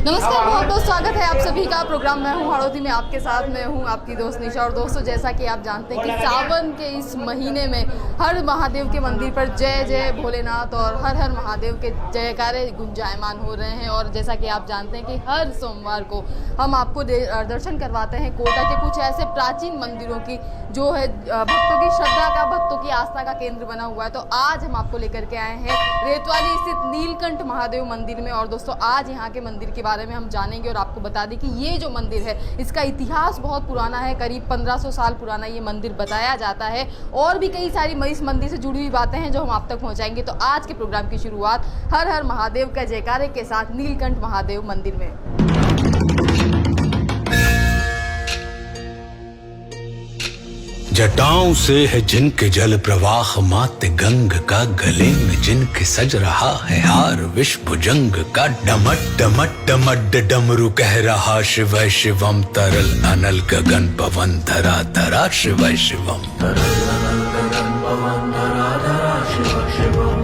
नमस्कार, बहुत बहुत स्वागत है आप सभी का प्रोग्राम। मैं हूं हड़ौती में, आपके साथ मैं हूं आपकी दोस्त निशा। और दोस्तों, जैसा कि आप जानते हैं कि सावन के इस महीने में हर महादेव के मंदिर पर जय जय भोलेनाथ और हर हर महादेव के जयकारे गुंजायमान हो रहे हैं। और जैसा कि आप जानते हैं कि हर सोमवार को हम आपको दर्शन करवाते हैं कोटा के कुछ ऐसे प्राचीन मंदिरों की जो है भक्तों की श्रद्धा का, भक्तों की आस्था का केंद्र बना हुआ है। तो आज हम आपको लेकर के आए हैं रेतवाली स्थित नीलकंठ महादेव मंदिर में। और दोस्तों, आज यहाँ के मंदिर के बारे में हम जानेंगे और आपको बता दें कि ये जो मंदिर है इसका इतिहास बहुत पुराना है, करीब 1500 साल पुराना ये मंदिर बताया जाता है। और भी कई सारी इस मंदिर से जुड़ी हुई बातें हैं जो हम आप तक पहुँचाएंगे। तो आज के प्रोग्राम की शुरुआत हर हर महादेव का जयकारे के साथ नीलकंठ महादेव मंदिर में। जटाओं से है जिनके जल प्रवाह, मात गंग का गले में जिनके सज रहा है हार, विष भुजंग का डमट डमट डमट डमरू कह रहा शिव शिवम, तरल अनल गगन पवन धरा धरा शिव शिवम, तरल अनल गगन पवन धरा धरा शिव शिवम।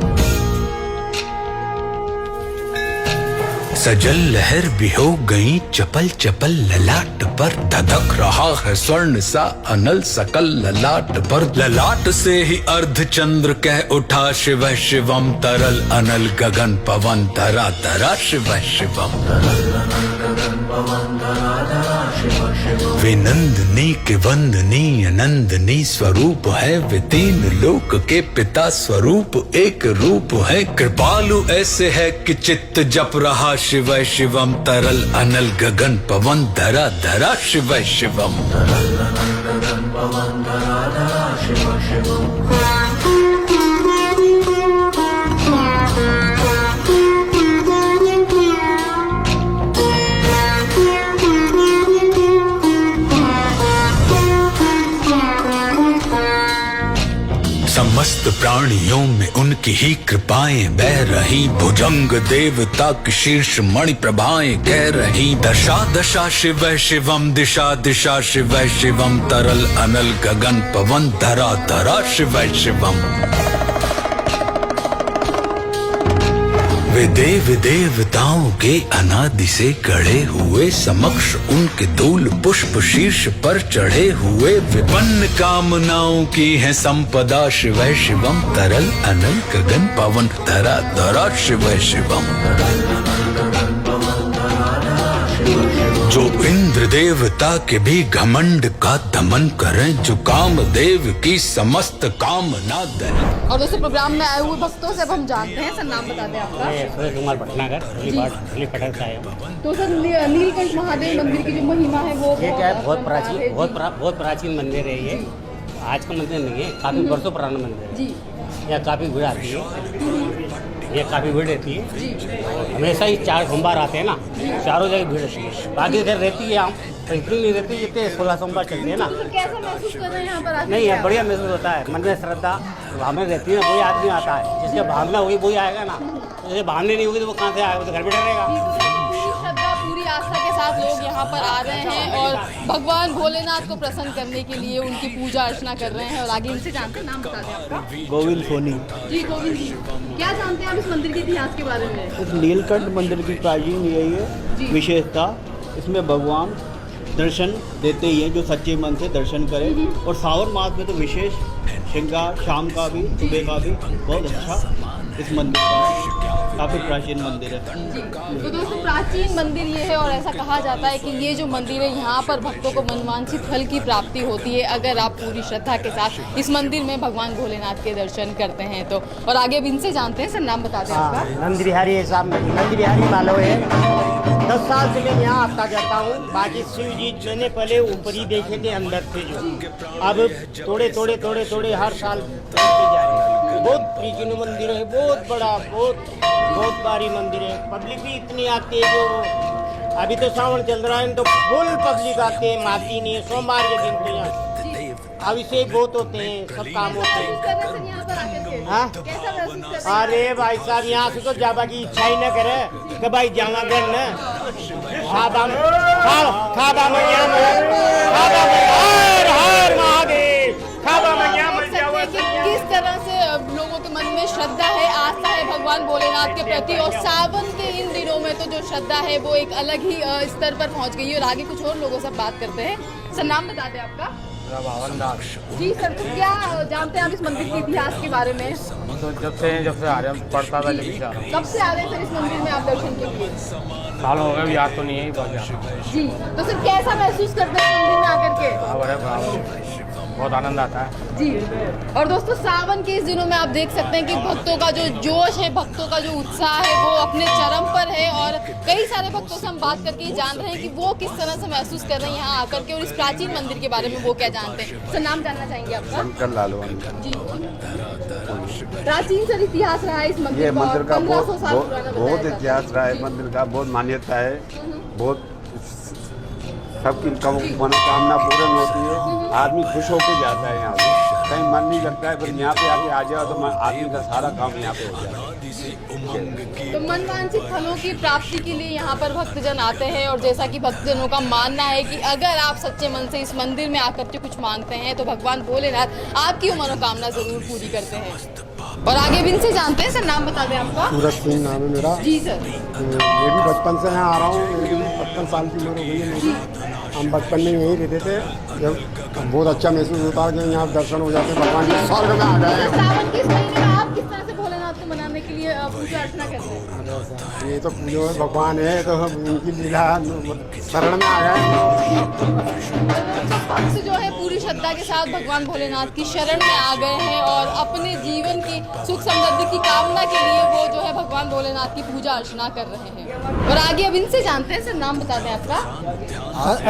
सजल लहर भी हो गई चपल चपल, ललाट पर धधक रहा है स्वर्ण सा अनल सकल, ललाट पर ललाट से ही अर्ध चंद्र कह उठा शिव शिवम, तरल अनल गगन पवन धरा धरा शिव शिवम, तरल अनल गगन पवन धरा धरा शिव शिवम। वे नंदनी के वंदनी अनंदनी स्वरूप है, वे तीन लोक के पिता स्वरूप एक रूप है, कृपालु ऐसे है कि चित्त जप रहा शिव शिवम, तरल अनल गगन पवन धरा धरा शिव शिवम, तरल अनल गगन पवन धरा धरा शिव शिवम। समस्त प्राणियों में उनकी ही कृपाएं बह रही, भुजंग देवता की शीर्ष मणि प्रभाएं कह रही, दशा दशा शिव शिवम, दिशा दिशा शिव शिवम, तरल अनल गगन पवन धरा धरा शिव शिवम। वे देव देवताओं के अनादि से गढ़े हुए, समक्ष उनके धूल पुष्प शीर्ष पर चढ़े हुए, विपन्न कामनाओं की है संपदा शिव शिवम, तरल अनल गगन पवन धरा धरा शिव शिवम, तरल अनल गगन पवन धरा धरा शिव शिवम। जो इंद्र देवता के भी घमंड का दमन करें, जो कामदेव की समस्त कामना दें। और दोस्तों, प्रोग्राम में आए हुए भक्तों से अब हम जानते हैं। सर, नाम बता दें आपका। सूर्य कुमार भटनागर, पटन से आए। तो सर, नीलकंठ महादेव मंदिर की जो महिमा है वो ये क्या है, बहुत प्राचीन मंदिर है ये। आज का मंदिर नहीं है, काफी वर्षों पुराना मंदिर है जी। यहाँ काफी भीड़ आती है, ये काफ़ी भीड़ रहती है। हमेशा ही 4 सोमवार आते हैं ना, चारों जगह भीड़ रहती है। बाकी इधर रहती है यहाँ, तो इतनी नहीं रहती जितने 16 सोमवार चलते हैं ना। तो कैसा महसूस कर रहे हैं यहाँ पर आके? नहीं है, बढ़िया महसूस होता है। मन में श्रद्धा भावना रहती है ना, वही आदमी आता है। जिसकी भावना हुई वही आएगा ना, जैसे भावना नहीं होगी तो वो कहाँ से आएगा, तो घर बैठे रहेगा। पूरी आस्था के साथ लोग यहाँ पर आ रहे हैं और भगवान भोलेनाथ को प्रसन्न करने के लिए उनकी पूजा अर्चना कर रहे हैं। और आगे इनसे जानते हैं। नाम बता दें आपका। गोविंद सोनी जी। गोविंद जी, क्या जानते हैं आप इस मंदिर के इतिहास के बारे में? इस नीलकंठ मंदिर की प्राचीन यही है विशेषता। इसमें भगवान दर्शन देते ही हैं जो सच्चे मन से दर्शन करें। और सावन मास में तो विशेष श्रृंगार, शाम का भी सुबह का भी बहुत अच्छा इस मंदिर का काफ़ी प्राचीन मंदिर है। तो दोस्तों, प्राचीन मंदिर ये है और ऐसा कहा जाता है कि ये जो मंदिर है यहाँ पर भक्तों को मनवांछित फल की प्राप्ति होती है अगर आप पूरी श्रद्धा के साथ इस मंदिर में भगवान भोलेनाथ के दर्शन करते हैं तो। और आगे अब इनसे जानते हैं। सर, नाम बता दें आपका। नंद बिहारी साहब, नंद बिहारी मालव है। 10 साल से मैं यहाँ आता जाता हूँ। बाकी शिव जी मैंने पहले ऊपर ही देखे थे, अंदर से जो अब थोड़े हर साल जा रहे हैं। बहुत प्राचीन मंदिर है, बहुत बड़ा, बहुत भारी मंदिर है। पब्लिक भी इतनी आती है जो अभी तो सावन चल रहा है तो फुल पब्लिक आते हैं। माती नहीं है, सोमवार के दिन तो यहाँ अभिषेक बहुत होते हैं, सब काम होते हैं। हाँ, अरे भाई साहब, यहाँ से तो जाबा की इच्छा ही न करे कि भाई जाना कर न खाबा मैया हर महादेव, खाबा मैया किस तरह से लोगों के मन में श्रद्धा है, आस्था है भगवान भगवान भोलेनाथ के प्रति, और सावन के इन दिनों में तो जो श्रद्धा है वो एक अलग ही स्तर पर पहुंच गई है। और आगे कुछ और लोगों से बात करते हैं। सर नाम बता दें आपका? जी सर, तो क्या जानते हैं आप इस मंदिर के इतिहास के बारे में? तो जब से आ रहे हैं पढ़ता था, लेकिन जा रहा हूँ। कब से आ रहे हैं सर इस मंदिर में आप दर्शन के लिए? साल हो गए, याद तो नहीं है, बहुत ज़्यादा। जी, तो सर कैसा महसूस करते हैं मंदिर में आकर के? बराबर है, बराबर, बहुत आनंद आता है। जी, और दोस्तों सावन के इस दिनों में आप देख सकते हैं कि भक्तों का जो जोश है, भक्तों का जो उत्साह है वो अपने चरम पर है। और कई सारे भक्तों से हम बात करके जान रहे हैं कि वो किस तरह से महसूस कर रहे हैं यहाँ आकर के, और इस प्राचीन मंदिर के बारे में वो क्या जानते हैं। सर नाम जानना चाहेंगे आपका? शंकर लालवानी। जी, प्राचीन सर इतिहास रहा है इस मंदिर ये मंदिर का 1500 साल पुराना बहुत बताया इतिहास रहा है। मंदिर का बहुत मान्यता है, बहुत सबकी मनोकामना पूर्ण होती है। आदमी खुश होकर जाता है यहाँ से, कहीं मन नहीं लगता है, पर यहाँ पे आके आ जाओ तो आदमी का सारा काम यहाँ पे हो जाता है। तो मनवांछित फलों की प्राप्ति के लिए यहाँ पर भक्तजन आते हैं, और जैसा कि भक्तजनों का मानना है कि अगर आप सच्चे मन से इस मंदिर में आकर के कुछ मांगते हैं तो भगवान भोलेनाथ आपकी मनोकामना जरूर पूरी करते हैं। और आगे भी इनसे जानते हैं। सर नाम बता दें आपका? सूरज सिंह नाम है मेरा। जी सर। मैं भी बचपन से यहाँ आ रहा हूँ, मेरी भी 55 साल की उम्र हो गई है मेरी। हम बचपन में यहीं रहते थे, जब बहुत अच्छा महसूस होता है कि यहाँ दर्शन हो जाते हैं, भगवान के स्वर्ग में आ गए। सावन के इस महीने में आप किस तरह से भोलेनाथ को मनाने के लिए पूजा अर्चना करते हैं? ये तो पूजो भगवान है, तो हम उनकी लीला शरण में आ गए। भक्त जो है पूरी श्रद्धा के साथ भगवान भोलेनाथ की शरण में आ गए हैं, और अपने जीवन की सुख समृद्धि की कामना के लिए वो जो है भगवान भोलेनाथ की पूजा अर्चना कर रहे हैं। और आगे अब इनसे जानते हैं। सर नाम बता दें आपका?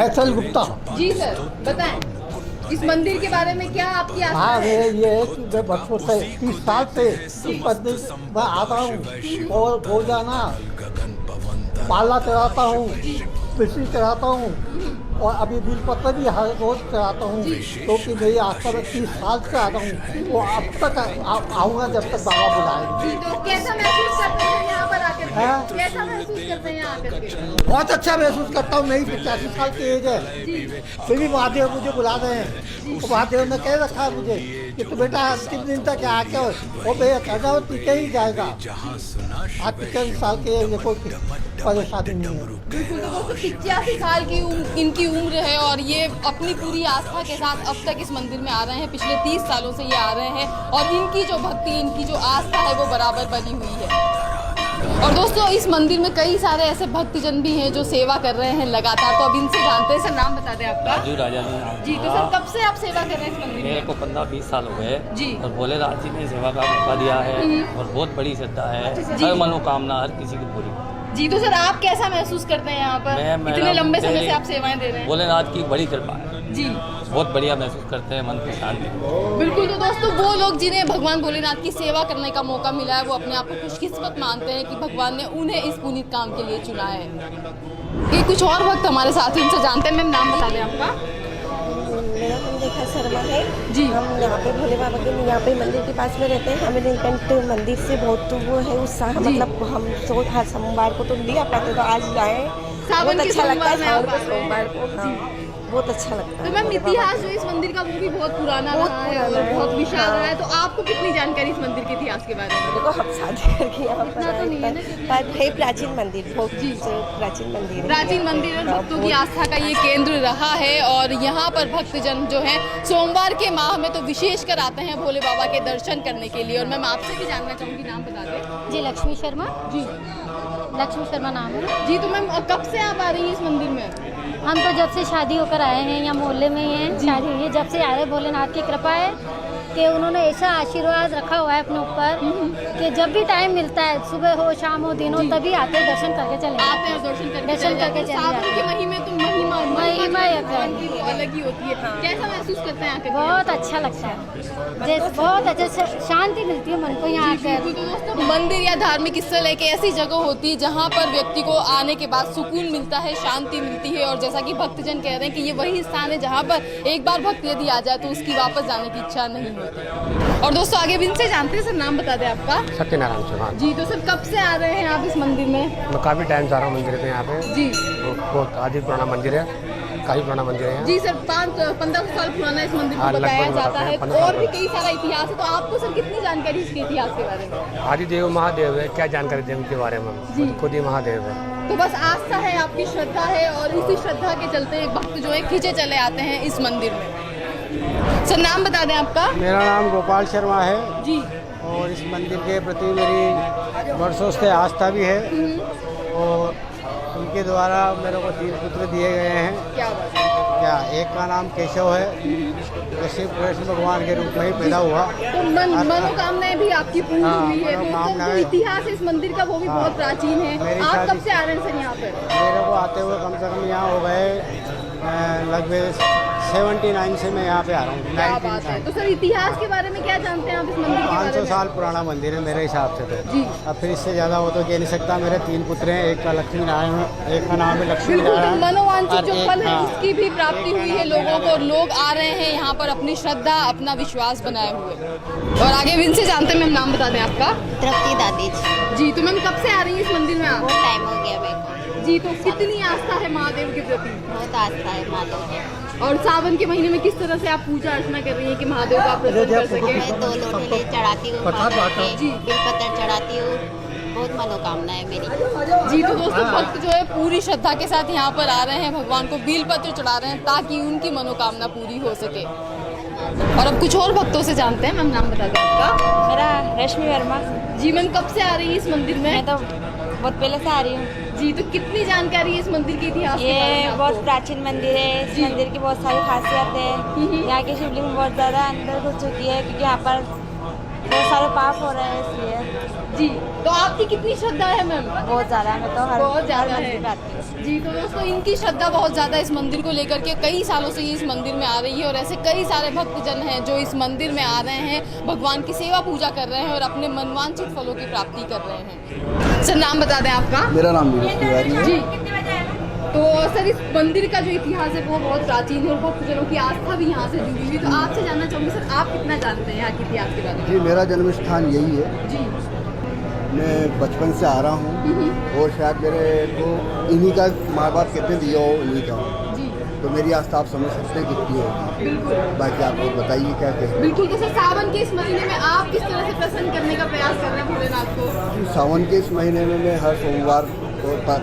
एचएल गुप्ता। जी सर, बताएं इस मंदिर के बारे में क्या आपकी आस्था हाँ, है? ये है कि मैं बचपन से 30 साल से इस मंदिर में आता हूँ, और रोजाना पाला चढ़ाता हूँ, पिछली चढ़ाता हूँ, और अभी बिल पत्र भी हर रोज चढ़ाता हूँ, क्योंकि मेरी आस्था में 30 साल से आता हूँ। वो अब तक आऊँगा जब तक बाबा बुलाए। तो कैसा महसूस करते हैं यहाँ पर आकर के? हाँ? कैसा महसूस करते हैं यहाँ आकर के? बहुत अच्छा महसूस करता हूँ। मेरी 85 साल की एज है, फिर भी महादेव मुझे बुला रहे हैं। तो महादेव ने कह रखा है मुझे कि तू बेटा अंतिम दिन तक आके वो मेरा कहना वो टीके ही जाएगा। आज 85 साल की कोई परेशानी नहीं है। बिल्कुल, तो दोस्तों 85 साल की इनकी उम्र है, और ये अपनी पूरी आस्था के साथ अब तक इस मंदिर में आ रहे हैं। पिछले 30 सालों से ये आ रहे हैं, और इनकी जो भक्ति, इनकी जो आस्था है वो बराबर बनी हुई है। और दोस्तों इस मंदिर में कई सारे ऐसे भक्तजन भी हैं जो सेवा कर रहे हैं लगातार। तो अब इनसे जानते हैं। सर नाम बता दें आपका? राजू राजा जी, तो सर कब से आप सेवा कर रहे हैं इस मंदिर मेरे में? को 15-20 साल हो गए जी। और भोलेनाथ जी ने सेवा का मौका दिया है, और बहुत बड़ी श्रद्धा है। जी। हर मनोकामना हर किसी की पूरी। जी, तो सर आप कैसा महसूस करते हैं यहाँ पर? इतने लंबे समय से आप सेवाएं दे रहे हैं। भोलेनाथ की बड़ी कृपा है जी, बहुत बढ़िया महसूस करते हैं, मन को शांति। बिल्कुल, तो दोस्तों वो लोग जिन्हें भगवान भोलेनाथ की सेवा करने का मौका मिला है वो अपने आप को खुशकिस्मत मानते हैं कि भगवान ने उन्हें इस पुनीत काम के लिए चुना है। ये कुछ और भक्त हमारे साथ हैं, उनसे जानते हैं। मैम नाम बता दें आपका? मेरा नाम रेखा शर्मा है जी। हम यहाँ पे भोले बाबा के यहाँ पे मंदिर के पास में रहते हैं। हमें नीलकंठ मंदिर से बहुत वो है उत्साह, मतलब हम हर सोमवार को तो नहीं आ पाते, तो आज आए, बहुत अच्छा लगता है। सोमवार को हाँ, बहुत अच्छा लगता है। तो मैम इतिहास जो इस मंदिर का वो भी बहुत पुराना रहा है और बहुत विशाल रहा है, तो आपको कितनी जानकारी इस मंदिर के इतिहास के बारे में? देखो हम शादी करके यहाँ पर इतना तो नहीं है ना, पर है प्राचीन मंदिर, बहुत प्राचीन मंदिर है। प्राचीन मंदिर और भक्तों की आस्था का ये केंद्र रहा है, और यहाँ पर भक्तजन जो है सोमवार के माह में तो विशेषकर आते हैं भोले बाबा के दर्शन करने के लिए। और मैम आपसे भी जानना चाहूँगी, नाम बता दें। जी लक्ष्मी शर्मा। जी, लक्ष्मी शर्मा नाम है जी। तो मैम कब से आप आ रही हैं इस मंदिर में? हम तो जब से शादी होकर आए हैं, यहाँ मोहल्ले में ही हैं, शादी हुई है, जब से आए भोलेनाथ की कृपा है कि उन्होंने ऐसा आशीर्वाद रखा हुआ है अपने ऊपर कि जब भी टाइम मिलता है, सुबह हो शाम हो दिन हो, तभी आते हैं, दर्शन करके चले आते हैं, दर्शन करके चले जाते हैं। सावन के महीने में तो महिमा की तो अलग ही होती है। कैसा महसूस करते हैं आकर? बहुत अच्छा लगता है, जैसे बहुत अच्छे से शांति मिलती है मन को यहाँ आकर। तो दोस्तों मंदिर या धार्मिक स्थल एक ऐसी जगह होती है जहाँ पर व्यक्ति को आने के बाद सुकून मिलता है, शांति मिलती है, और जैसा कि भक्तजन कह रहे हैं कि ये वही स्थान है जहाँ पर एक बार भक्त यदि आ जाए तो उसकी वापस जाने की इच्छा नहीं होती। और दोस्तों आगे भी इनसे जानते हैं। सर नाम बता दें आपका? सत्यनारायण चौहान। जी, तो सर कब से आ रहे हैं आप इस मंदिर में? मैं काफ़ी टाइम से आ रहा हूँ मंदिर पे यहाँ पे। जी, बहुत आदि पुराना मंदिर है, काफ़ी पुराना मंदिर है यहाँ। जी सर, 5-15 साल पुराना इस मंदिर को हाँ, बताया लगभग जाता बताते है हैं, 15 और भी साल। कई सारा इतिहास है। तो आपको सर कितनी जानकारी इसके इतिहास के बारे में? आदिदेव महादेव है, क्या जानकारी दें उनके बारे में? जी। खुद ही महादेव है। तो बस आस्था है, आपकी श्रद्धा है और इसी श्रद्धा के चलते भक्त जो है खींचे चले आते हैं इस मंदिर में। सर नाम बता दें आपका? मेरा नाम गोपाल शर्मा है जी। और इस मंदिर के प्रति मेरी वर्षों से आस्था भी है और उनके द्वारा मेरे को 3 पुत्र दिए गए हैं। क्या बात है? क्या एक का नाम केशव है, जो शिव कृष्ण भगवान के रूप में ही पैदा हुआ। तो मनोकामनाएं भी आपकी पूर्ण हाँ, हुई है। तो मनोकामनाएं। जो इतिहास है इस मंदिर का वो भी हाँ। बहुत प्राचीन है। मेरी आप शादी- कब से आ रहे हैं सर यहाँ पर? मेरे को आते हुए कम से कम यहाँ हो गए लगभग 79 से मैं यहाँ पे आ रहा हूँ। क्या बात है। तो सर इतिहास के बारे में क्या जानते हैं आप इस मंदिर के बारे 500 में? साल पुराना मंदिर है मेरे हिसाब से तो। जी। अब फिर इससे ज़्यादा हो तो कह नहीं सकता। मेरे 3 पुत्र हैं, एक का लक्ष्मी नारायण, एक का नाम है लक्ष्मी बिल्कुल, तो नारायण। मनोवांछित और जो एक- फल है हाँ। उसकी भी प्राप्ति हुई है लोगों को और लोग आ रहे हैं यहाँ पर अपनी श्रद्धा अपना विश्वास बनाए हुए। और आगे भी इनसे जानते हैं। मैम नाम बता दें आपका? तृप्ति दादी जी। तो मैम कब से आ रही है इस मंदिर में आप? बहुत टाइम हो गया मेरे को। जी। तो कितनी आस्था है महादेव के प्रति? बहुत आस्था है माधव के। और सावन के महीने में किस तरह से आप पूजा अर्चना कर रही हैं कि महादेव का आप प्रसन्न कर सके? मैं 2 लोटे ले चढ़ाती हूँ माता के, बेलपत्र चढ़ाती हूँ। बहुत मनोकामना है मेरी। जी। तो दोस्तों भक्त जो है पूरी श्रद्धा के साथ यहाँ पर आ रहे हैं, भगवान को बेलपत्र चढ़ा रहे हैं ताकि उनकी मनोकामना पूरी हो सके। और अब कुछ और भक्तों से जानते हैं। मैम नाम बता दें आपका? मेरा रश्मि वर्मा। जी। मैम कब से आ रही है इस मंदिर में? मैं तो बहुत पहले से आ रही हूँ। जी। तो कितनी जानकारी है इस मंदिर के इतिहास के बारे में ये आपको? बहुत प्राचीन मंदिर है। इस जी। मंदिर की बहुत सारी खासियत है। यहाँ की शिवलिंग बहुत ज़्यादा अंदर घुस चुकी है क्योंकि यहाँ पर बहुत सारे पाप हो रहे हैं इसलिए। जी। तो आपकी कितनी श्रद्धा है मैम? बहुत ज़्यादा। मैं तो हर बहुत ज़्यादा मंदिर है। पे आती हूँ। जी। तो दोस्तों इनकी श्रद्धा बहुत ज़्यादा इस मंदिर को लेकर के कई सालों से ये इस मंदिर में आ रही है और ऐसे कई सारे भक्तजन हैं जो इस मंदिर में आ रहे हैं, भगवान की सेवा पूजा कर रहे हैं और अपने मनवांछित फलों की प्राप्ति कर रहे हैं। सर नाम बता दें आपका? मेरा नाम नीरज तिवारी है। जी। तो सर इस मंदिर का जो इतिहास है वो बहुत प्राचीन है और भक्तजनों की आस्था भी यहाँ से जुड़ी हुई है। तो आपसे जानना चाहूँगी सर आप कितना जानते हैं यहाँ के इतिहास के बारे में? जी, मेरा जन्म स्थान यही है। जी। मैं बचपन से आ रहा हूँ और शायद मेरे को इन्हीं का माँ बाप कहते दिया हो, इन्हीं का हो। जी। तो मेरी आस्था आप समझ सकते हैं कितनी होगी। बाकी आप लोग बताइए क्या कहते बिल्कुल। तो सर सावन के इस महीने में आप किस तरह से प्रसन्न करने का प्रयास कर रहे हैं भोलेनाथ को? हैं। सावन के इस महीने में मैं हर सोमवार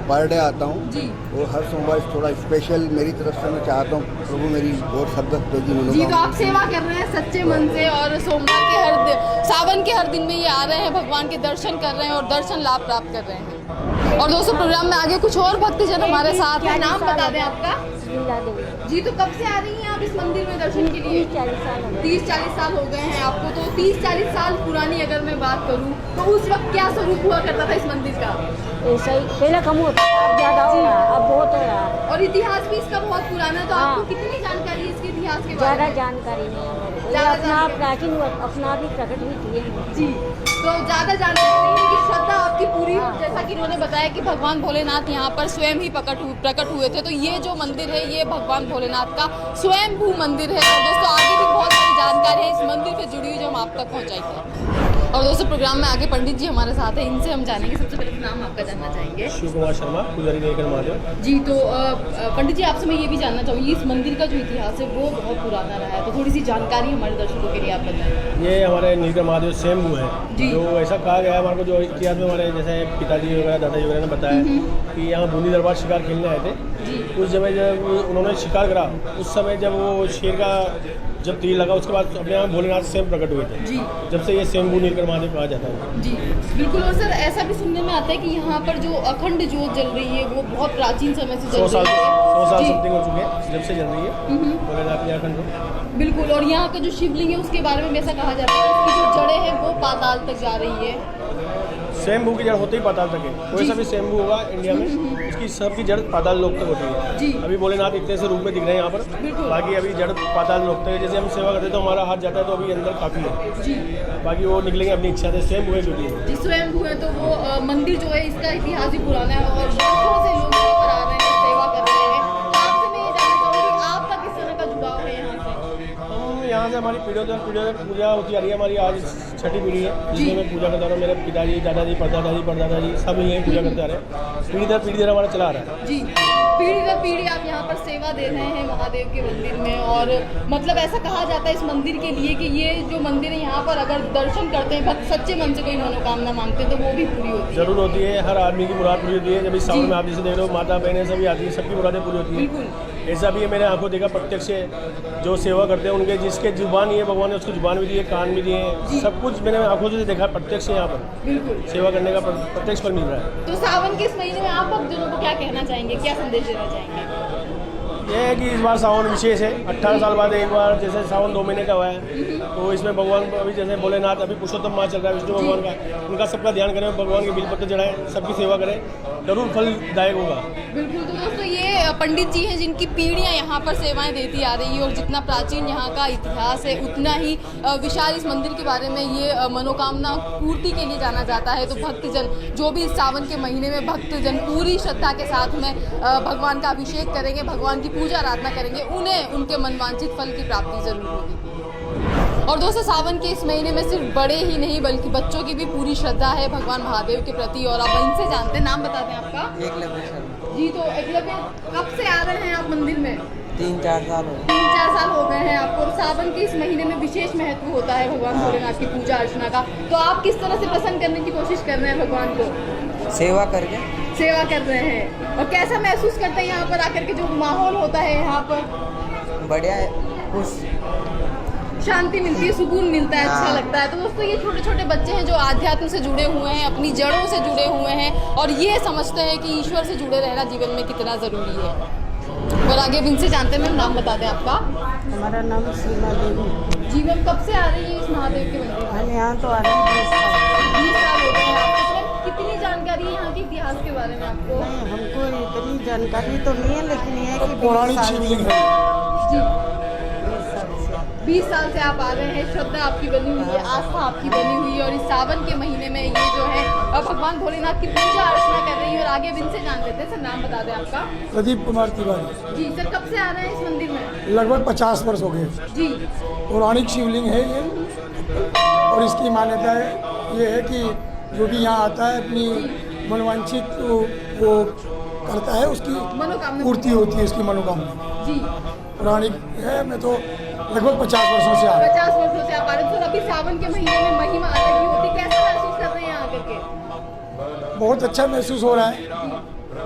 पर डे आता हूँ जी। और हर सोमवार थोड़ा स्पेशल मेरी तरफ से मैं चाहता हूँ प्रभु मेरी और सब भक्तों की जी। तो मनोकामना आप सेवा कर रहे हैं सच्चे मन से और सोमवार के सावन के हर दिन में ये आ रहे हैं, भगवान के दर्शन कर रहे हैं और दर्शन लाभ प्राप्त कर रहे हैं। और दोस्तों प्रोग्राम में आगे कुछ और भक्तजन हमारे साथ हैं। नाम बता दें आपका? जी। तो कब से आ रही हैं आप इस मंदिर में दर्शन के लिए? 30-40 साल हो गए हैं आपको। तो 30-40 साल पुरानी अगर मैं बात करूं तो उस वक्त क्या स्वरूप हुआ करता था इस मंदिर का? ऐसा ही पहले कम होता था, अब ज़्यादा हो रहा है, अब बहुत हो रहा है। और इतिहास भी इसका बहुत पुराना है। तो हाँ। आपको कितनी जानकारी है इसके इतिहास के बारे ज़्यादा में? जानकारी नहीं है मेरे को। ये ज़्यादा अपना जानकारी- प्राचीन अपना भी प्रकट भी किए हैं। जी। तो ज़्यादा जानकारी नहीं है कि श्रद्धा आपकी पूरी, जैसा कि इन्होंने बताया कि भगवान भोलेनाथ यहाँ पर स्वयं ही प्रकट हुए थे। तो ये जो मंदिर है ये भगवान भोलेनाथ का स्वयंभू मंदिर है। और दोस्तों आगे भी बहुत सारी जानकारी है इस मंदिर से जुड़ी हुई जो हम आप तक पहुँचाएंगे। और दोस्तों प्रोग्राम में आगे पंडित जी हमारे साथ हैं, इनसे हम जानेंगे। सबसे पहले नाम आपका जानना चाहेंगे? शिव कुमार शर्मा, पुजारी नीलकंठ महादेव। जी। तो पंडित जी आपसे मैं ये भी जानना चाहूँगी इस मंदिर का जो इतिहास है वो बहुत पुराना रहा है, तो थोड़ी सी जानकारी हमारे दर्शकों के लिए आप बताएं। ये हमारे नीलकंठ महादेव स्वयंभू है। जी। जो ऐसा कहा गया है हमारे को, जो इतिहास में हमारे जैसे पिताजी वगैरह दादाजी वगैरह ने बताया कि यहाँ बूंदी दरबार शिकार खेलने आए थे। उस समय जब उन्होंने शिकार करा उस समय जब वो शेर का जब तीर लगा उसके बाद अपने यहाँ भोलेनाथ स्वयं प्रकट हुए थे। जी। जब से ये स्वयंभू नीलकंठ महादेव कहा जाता है। जी बिल्कुल। और सर ऐसा भी सुनने में आता है कि यहाँ पर जो अखंड ज्योत जल रही है वो बहुत प्राचीन समय से जल 100 साल रही है। 100 साल जी। समथिंग हो चुके हैं जब से जल रही है भोलेनाथ की अखंड ज्योत। बिल्कुल। और यहाँ का जो शिवलिंग है उसके बारे में ऐसा कहा जाता है कि जो जड़ें हैं वो पाताल तक जा रही है। स्वयंभू की जड़ होते ही पाताल तक है। कोई सा भी स्वयंभू होगा इंडिया में उसकी सबकी जड़ पाताल लोक तक होती है। जी। अभी भोलेनाथ इतने से रूप में दिख रहे हैं यहाँ पर, बाकी अभी जड़ पाताल लोक तक है। जैसे हम सेवा करते हैं तो हमारा हाथ जाता है तो अभी अंदर काफ़ी है। जी। बाकी वो निकलेंगे अपनी इच्छा से। स्वयं हुए जो भी है जी स्वयं हुए तो वो मंदिर जो है इसका इतिहास भी पुराना है और वर्षों से लोग यहाँ पर आ रहे हैं, सेवा कर रहे हैं। आपसे मैं ये जानना चाहूँगी आपका किस तरह का जुड़ाव है यहाँ से? हम यहाँ से हमारी पीढ़ियों दर पूजा होती आ रही है। हमारी आज छठी पीढ़ी है जिसमें मैं पूजा करता रहा हूँ। मेरे पिताजी, दादाजी, परदादाजी सब यहीं पूजा करते आ रहे हैं। पीढ़ी दर हमारा चला आ रहा है। जी, पीढ़ी दर पीढ़ी आप यहाँ पर सेवा दे रहे हैं महादेव के मंदिर में। और मतलब ऐसा कहा जाता है इस मंदिर के लिए कि ये जो मंदिर है यहाँ पर अगर दर्शन करते हैं भक्त सच्चे मन से कोई मनोकामना मांगते हैं तो वो भी पूरी होती है। जरूर होती है, हर आदमी की मुराद पूरी होती है। जब इस सावन में आप जैसे देख रहे हो माता बहनें सभी आती है, सबकी मुरादें पूरी होती है। ऐसा भी है, मैंने आंखों देखा प्रत्यक्ष से जो सेवा करते हैं उनके जिसके जुबान ही है भगवान ने उसको जुबान भी दी है, कान भी दिए हैं, सब कुछ मैंने आंखों से देखा प्रत्यक्ष यहाँ पर सेवा करने का प्रत्यक्ष फल मिल रहा है। तो सावन के इस महीने में आप भक्तजनों को क्या कहना चाहेंगे, क्या संदेश देना चाहेंगे? ये है कि इस बार सावन विशेष है। 18 साल बाद एक बार जैसे सावन 2 महीने का हुआ है तो इसमें भगवान अभी जैसे भोलेनाथ अभी पुरुषोत्तम माह चल रहा है विष्णु भगवान का, उनका सबका ध्यान करें, भगवान के बिलपत्र चढ़ाएं, सबकी सेवा करें, जरूर फलदायक होगा। बिल्कुल। तो दोस्तों ये पंडित जी हैं जिनकी पीढ़ियां यहाँ पर सेवाएं देती आ रही है और जितना प्राचीन यहाँ का इतिहास है उतना ही विशाल इस मंदिर के बारे में ये मनोकामना पूर्ति के लिए जाना जाता है। तो भक्तजन जो भी इस सावन के महीने में भक्तजन पूरी श्रद्धा के साथ में भगवान का अभिषेक करेंगे, भगवान की पूजा आराधना करेंगे, उन्हें उनके मनवांछित फल की प्राप्ति जरूर होगी। और दोस्तों सावन के इस महीने में सिर्फ बड़े ही नहीं बल्कि बच्चों की भी पूरी श्रद्धा है भगवान महादेव के प्रति। और आप इनसे जानते हैं, नाम बता दें आपका? एकलव्य शर्मा। जी, तो एकलव्य कब से आ रहे हैं आप मंदिर में? 3-4 साल हो गए। 3-4 साल हो गए हैं आपको। और सावन के इस महीने में विशेष महत्व होता है भगवान भोलेनाथ की पूजा अर्चना का। तो आप किस तरह से प्रसन्न करने की कोशिश कर रहे हैं भगवान को? सेवा करके सेवा कर रहे हैं। और कैसा महसूस करते हैं यहाँ पर आकर के जो माहौल होता है यहाँ पर? बढ़िया है, खुश, शांति मिलती है, सुकून मिलता है, अच्छा लगता है। तो दोस्तों ये छोटे छोटे बच्चे हैं जो आध्यात्म से जुड़े हुए हैं, अपनी जड़ों से जुड़े हुए हैं और ये समझते हैं कि ईश्वर से जुड़े रहना जीवन में कितना ज़रूरी है। और आगे इनसे जानते हैं। मैम नाम बता दें आपका? हमारा नाम सीमा देवी। जी मैम, कब से आ रही है इस महादेव के मंदिर? हम यहाँ तो आ रहे हैं 20 साल हो गए हैं आपको। कितनी जानकारी है यहाँ के इतिहास के बारे में आपको? हमको इतनी जानकारी तो नहीं है, लेकिन ये है कि पौराणिक शिवलिंग है जी। 20 साल से आप आ रहे हैं, श्रद्धा आपकी बनी हुई है, आस्था आपकी बनी हुई है। और इस सावन के महीने में ये जो है भगवान भोलेनाथ की पूजा अर्चना कर रही है। और आगे इनसे जान लेते हैं। सर नाम बता दें आपका? प्रदीप कुमार तिवारी। जी सर, कब से आ रहे हैं इस मंदिर में? लगभग 50 वर्ष हो गए। जी, पौराणिक शिवलिंग है ये और इसकी मान्यता है ये है कि जो भी यहाँ आता है अपनी मनोवांछित वो करता है, उसकी मनोकामना पूर्ति होती है, उसकी मनोकामना। जी, पौराणिक है। मैं तो लगभग 50 वर्षों से आ रहा हूँ। 50 वर्षों से आप आ रहे हैं। तो अभी सावन के महीने में महिमा अलग ही होती, कैसा महसूस कर रहे हैं यहाँ आकर के? बहुत अच्छा महसूस हो रहा है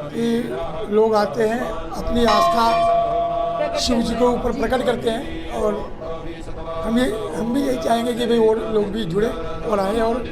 कि लोग आते हैं, अपनी आस्था शिव जी के ऊपर प्रकट करते हैं। और हम भी यही चाहेंगे कि भाई और लोग भी जुड़े और आए और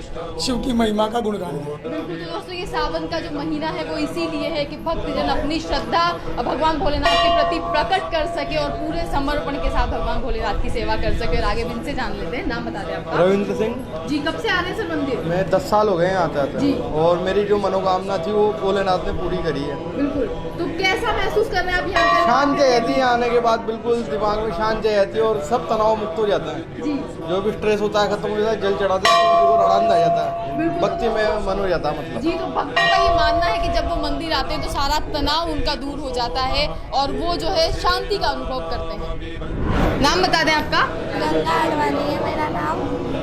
शिव की महिमा का गुणगान करें। बिल्कुल। तो दोस्तों ये सावन का जो महीना है वो इसीलिए है कि भक्तजन अपनी श्रद्धा भगवान भोलेनाथ के प्रति प्रकट कर सके और पूरे समर्पण के साथ भगवान भोलेनाथ की सेवा कर सके। और आगे भी इनसे जान लेते हैं। नाम बता दें आपका? रविंद्र सिंह। जी, कब से आ रहे हैं सर मंदिर? मैं 10 साल हो गए हैं आते आते। और मेरी जो मनोकामना थी वो भोलेनाथ ने पूरी करी है। बिल्कुल। तो कैसा महसूस कर रहे हैं आप यहाँ पर? शांति रहती है आने के बाद, बिल्कुल दिमाग में शांति रहती है और सब तनाव मुक्त हो जाता है। जी, जो भी स्ट्रेस होता है खत्म हो जाता है, जल चढ़ाते हैं और आनंद आ जाता है, भक्ति में मन हो जाता है। मतलब जी, तो भक्तों का ये मानना है कि जब वो मंदिर आते हैं तो सारा तनाव उनका दूर हो जाता है और वो जो है शांति का अनुभव करते हैं। नाम बता दें आपका? गंगा आडवाणी है मेरा नाम।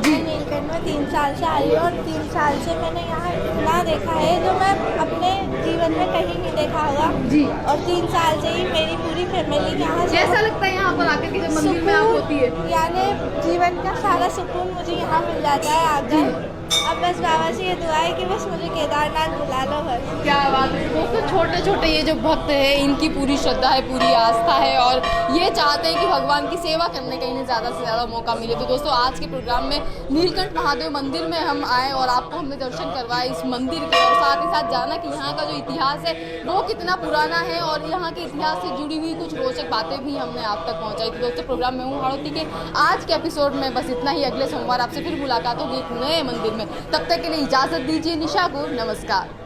मैं नीलकंठ में 3 साल से आई हूँ और 3 साल से मैंने यहाँ इतना देखा है जो मैं अपने जीवन में कहीं नहीं देखा होगा। जी। और 3 साल से ही मेरी पूरी फैमिली यहाँ से। कैसा लगता है यहाँ पर आकर के जब मंदिर में आप होती है? यानी जीवन का सारा सुकून मुझे यहाँ मिल जाता है आकर। अब बस बाबा से ये दुआ है कि बस मुझे केदारनाथ बुला लो बस। क्या बात है दोस्तों, छोटे छोटे ये जो भक्त है इनकी पूरी श्रद्धा है, पूरी आस्था है और ये चाहते हैं कि भगवान की सेवा करने का इन्हें ज़्यादा से ज़्यादा मौका मिले। तो दोस्तों आज के प्रोग्राम में नीलकंठ महादेव मंदिर में हम आए और आपको हमने दर्शन करवाए इस मंदिर के और साथ ही साथ जाना कि यहाँ का जो इतिहास है वो कितना पुराना है और यहाँ के इतिहास से जुड़ी हुई कुछ रोचक बातें भी हमने आप तक पहुँचाई। तो दोस्तों प्रोग्राम में हूँ हाड़ौती के आज के एपिसोड में बस इतना ही। अगले सोमवार आपसे फिर मुलाकात होगी एक नए मंदिर में। तब तक के लिए इजाज़त दीजिए। निशा को नमस्कार।